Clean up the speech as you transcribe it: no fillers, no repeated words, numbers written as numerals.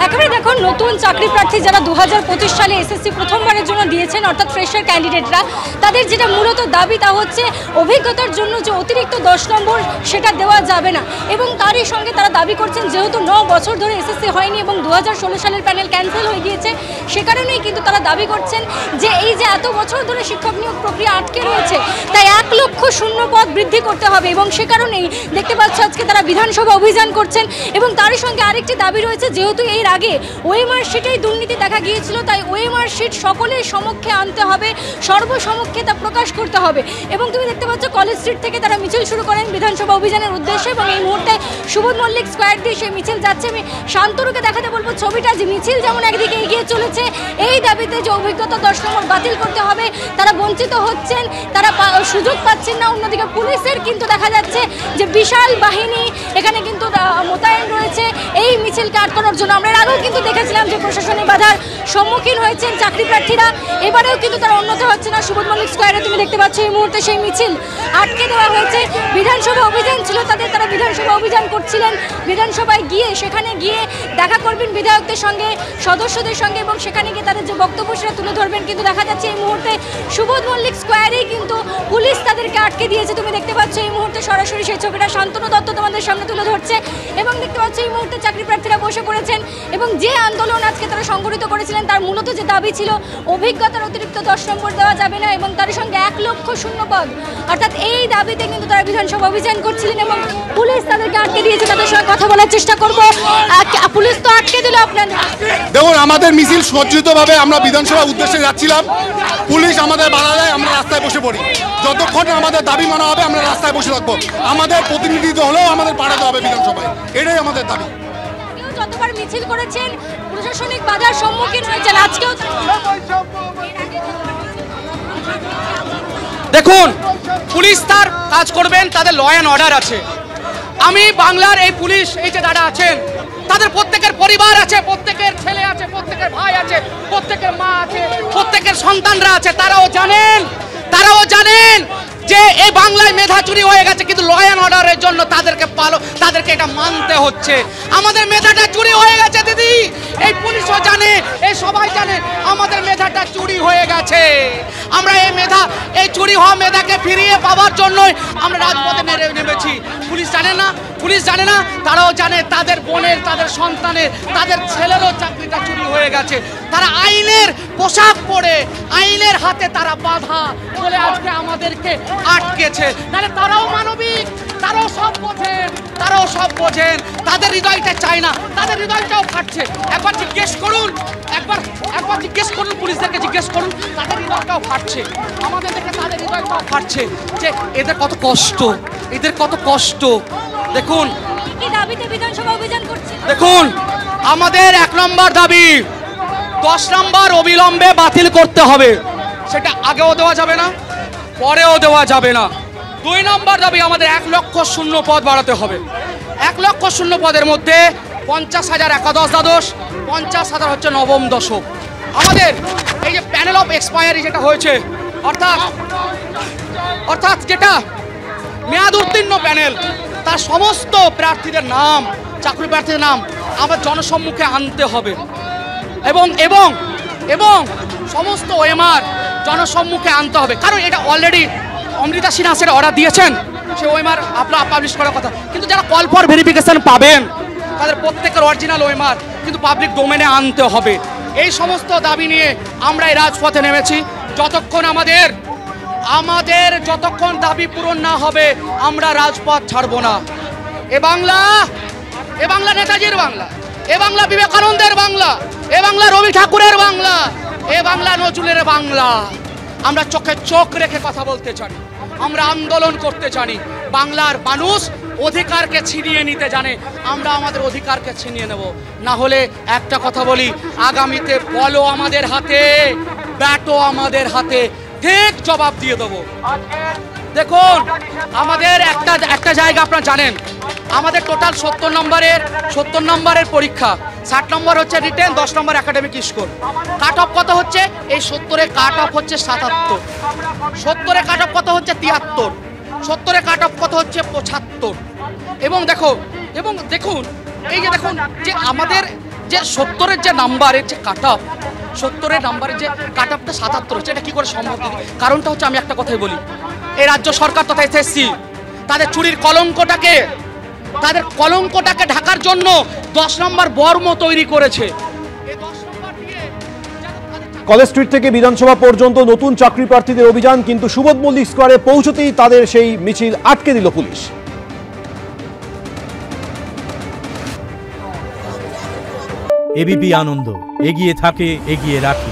একেবারে দেখুন, নতুন চাকরি প্রার্থী যারা 2025 সালে এসএসসি প্রথমবারের জন্য দিয়েছেন, অর্থাৎ ফ্রেশার ক্যান্ডিডেটরা, তাদের যেটা মূলত দাবি তা হচ্ছে অভিজ্ঞতার জন্য যে অতিরিক্ত 10 নম্বর সেটা দেওয়া যাবে না। এবং তারই সঙ্গে তারা দাবি করছেন যেহেতু 9 বছর ধরে এসএসসি হয়নি এবং 2016 সালের প্যানেল ক্যান্সেল হয়ে গিয়েছে, সে কারণেই কিন্তু তারা দাবি করছেন যে এই যে এত বছর ধরে শিক্ষক নিয়োগ প্রক্রিয়া আটকে রয়েছে, তাই 1 লক্ষ শূন্য পদ বৃদ্ধি করতে হবে। এবং সে কারণেই দেখতে পাচ্ছ আজকে তারা বিধানসভা অভিযান করছেন। এবং তারই সঙ্গে আরেকটি দাবি রয়েছে, যেহেতু এর আগে ওএমআর শিটেই দুর্নীতি দেখা গিয়েছিল, তাই ওএমআর শিট সকলের সমক্ষে আনতে হবে, সর্বসমক্ষে তা প্রকাশ করতে হবে। এবং তুমি দেখতে পাচ্ছ কলেজ স্ট্রিট থেকে তারা মিছিল শুরু করেন বিধানসভা অভিযানের উদ্দেশ্যে, এবং এই মুহূর্তে সুবোধ মল্লিক স্কোয়ার দিয়ে সেই মিছিল যাচ্ছে। আমি শান্তনুকে দেখাতে বলবো ছবিটা, যে মিছিল যেমন একদিকে এগিয়ে চলেছে এই দাবিতে যে অভিজ্ঞতা 10 নম্বর বাতিল করতে হবে, তারা বঞ্চিত হচ্ছেন, তারা সুযোগ পাচ্ছেন না। অন্যদিকে পুলিশের কিন্তু দেখা যাচ্ছে যে বিশাল বাহিনী এখানে কিন্তু মোতায়েন রয়েছে এই মিছিলকে আটকানোর জন্য। আমরা এর আগেও কিন্তু দেখেছিলাম যে প্রশাসনিক বাধার সম্মুখীন হয়েছেন চাকরি প্রার্থীরা, এবারেও কিন্তু তারা উন্নত হচ্ছে না। সুবোধ মল্লিক স্কোয়ারে তুমি দেখতে পাচ্ছ এই মুহূর্তে সেই মিছিল আটকে দেওয়া হয়েছে। বিধানসভা অভিযান ছিল তাদের, তারা বিধানসভা অভিযান করছিলেন। বিধানসভায় গিয়ে সেখানে গিয়ে দেখা করবেন বিধায়কদের সঙ্গে, সদস্যদের সঙ্গে, এবং সেখানে গিয়ে তাদের যে বক্তব্য সেটা তুলে ধরবেন। কিন্তু দেখা যাচ্ছে এই মুহূর্তে সুবোধ মল্লিক স্কোয়ারেই কিন্তু পুলিশ তাদেরকে আটকে দিয়েছে। তুমি দেখতে পাচ্ছ এই মুহূর্তে সরাসরি সেই ছবিটা শান্তনু দত্ত তোমাদের সামনে তুলে ধরছে। এবং দেখতে পাচ্ছ এই মুহূর্তে চাকরি প্রার্থীরা বসে পড়েছেন, এবং যে আন্দোলন আজকে তারা সংগঠিত করেছিলেন তার মূলত যে দাবি ছিল অভিজ্ঞতার অতিরিক্ত 10 নম্বর দেওয়া যাবে না, এবং তার সঙ্গে 1 লক্ষ শূন্য পদ, অর্থাৎ এই দাবিতে কিন্তু তারা বিধানসভা অভিযান করছিলেন এবং পুলিশ তাদেরকে আটকে দিয়েছে। তাদের সঙ্গে কথা বলার চেষ্টা করব। পুলিশ তো আটকে দিল আপনাদের। দেখুন, আমাদের মিছিল সজ্জিতভাবে আমরা বিধানসভার উদ্দেশ্যে যাচ্ছিলাম, পুলিশ আমাদের বাধা দেয়, আমরা রাস্তায় বসে পড়ি। যতক্ষণ আমাদের দাবি মানা হবে আমরা রাস্তায় বসে থাকবো। আমাদের প্রতিনিধিত্ব হলেও আমাদের পাঠাতে হবে বিধানসভায়, এটাই আমাদের দাবি। যতবার মিছিল করেছেন প্রশাসনিক বাধার সম্মুখীন হয়েছেন, আজকেও দেখুন, পুলিশ তার কাজ করবেন, তাদের ল অ্যান্ড অর্ডার আছে। আমি বাংলার এই পুলিশ, এই যে দাদা আছেন, তাদের প্রত্যেকের পরিবার আছে, প্রত্যেকের ছেলে আছে, প্রত্যেকের ভাই আছে, প্রত্যেকের মা আছে, প্রত্যেকের সন্তানরা আছে। তারাও জানেন যে এই বাংলায় মেধা চুরি হয়ে গেছে, কিন্তু ল অ্যান্ড অর্ডারের জন্য তাদেরকে এটা মানতে হচ্ছে। আমাদের মেধাটা চুরি হয়ে গেছে দিদি, এই পুলিশও জানে, এই সবাই জানে আমাদের মেধাটা চুরি হয়ে গেছে। আমরা এই চুরি হওয়া মেধাকে ফিরিয়ে পাওয়ার জন্যই আমরা রাজপথে নেমেছি। পুলিশ জানে না, তারাও জানে তাদের বোনের, তাদের সন্তানের, তাদের ছেলেরও চাকরিটা চুরি হয়ে গেছে। তারা আইনের পোশাক পরে, আইনের হাতে তারা বাধা বলে আজকে আমাদেরকে আটকেছে। তাহলে তারাও মানবিক, তারাও সব বোঝেন, তাদের হৃদয়টা চায় না, তাদের হৃদয়টাও ফাটছে। একবার জিজ্ঞেস করুন, পুলিশদেরকে জিজ্ঞেস করুন, তাদের হৃদয়টাও ফাটছে। আমাদের দেখে তাদের হৃদয়টাও ফাটছে যে এদের কত কষ্ট। দেখুন, দেখুন, আমাদের 1 নম্বর দাবি 10 নম্বর অবিলম্বে বাতিল করতে হবে। সেটা আগেও দেওয়া যাবে না, পরেও দেওয়া যাবে না। 2 নম্বর দাবি আমাদের 1 লক্ষ শূন্য পদ বাড়াতে হবে। 1 লক্ষ শূন্য পদের মধ্যে 50,000 একাদশ দ্বাদশ, 50,000 হচ্ছে নবম দশক। আমাদের এই যে প্যানেল অফ এক্সপায়ারি যেটা হয়েছে, অর্থাৎ যেটা মেয়াদ উত্তীর্ণ প্যানেল, তার সমস্ত প্রার্থীদের নাম, চাকরি প্রার্থীদের নাম আমার জনসম্মুখে আনতে হবে, এবং সমস্ত ওএমআর জনসম্মুখে আনতে হবে। কারণ এটা অলরেডি অমৃতা সিনহা সেটা অর্ডার দিয়েছেন, সে ওএমআর আপনার পাবলিশ করার কথা। কিন্তু যারা কল ফর ভেরিফিকেশন পাবেন তাদের প্রত্যেকের অরিজিনাল ওএমআর কিন্তু পাবলিক ডোমেনে আনতে হবে। এই সমস্ত দাবি নিয়ে আমরা এই রাজপথে নেমেছি। যতক্ষণ দাবি পূরণ না হবে আমরা রাজপথ ছাড়বো না। এ বাংলা নেতাজির বাংলা, এ বাংলা বিবেকানন্দের বাংলা, এ বাংলা রবি ঠাকুরের বাংলা, এ বাংলা নজরুলের বাংলা। আমরা চোখে চোখ রেখে কথা বলতে জানি, আমরা আন্দোলন করতে জানি। বাংলার মানুষ অধিকারকে ছিনিয়ে নিতে জানে, আমরা আমাদের অধিকারকে ছিনিয়ে নেব না। হলে একটা কথা বলি, আগামীতে বলো আমাদের হাতে, ব্যাটও আমাদের হাতে, ঠিক জবাব দিয়ে দেবো। দেখুন, আমাদের একটা জায়গা আপনারা জানেন, আমাদের টোটাল 70 নম্বরের পরীক্ষা, 60 নম্বর হচ্ছে রিটেন, 10 নম্বর একাডেমিক স্কোর। কাট অফ কত হচ্ছে? এই 70-এ কাট অফ হচ্ছে 77, 70-এ কাট অফ কত হচ্ছে 73, 70-এ কাট অফ কত হচ্ছে 75। এবং দেখুন এই যে দেখুন যে আমাদের যে 70-এর যে নাম্বারের যে কাট অফ, 70-এর নাম্বারের যে কাট অফটা 77 হচ্ছে, এটা কি করে সম্ভব? কারণটা হচ্ছে, আমি একটা কথাই বলি, এই রাজ্য সরকার তথা এসএসসি তাদের চুরির কলঙ্কটাকে ঢাকার জন্য 10 নম্বর বর্ম তৈরি করেছে। কলেজ স্ট্রিট থেকে বিধানসভা পর্যন্ত নতুন চাকরি প্রার্থীদের অভিযান, কিন্তু সুবোধ মল্লিক স্কোয়ারে পৌঁছতেই তাদের সেই মিছিল আটকে দিল পুলিশ। এবিপি আনন্দ, এগিয়ে থাকে, এগিয়ে রাখে।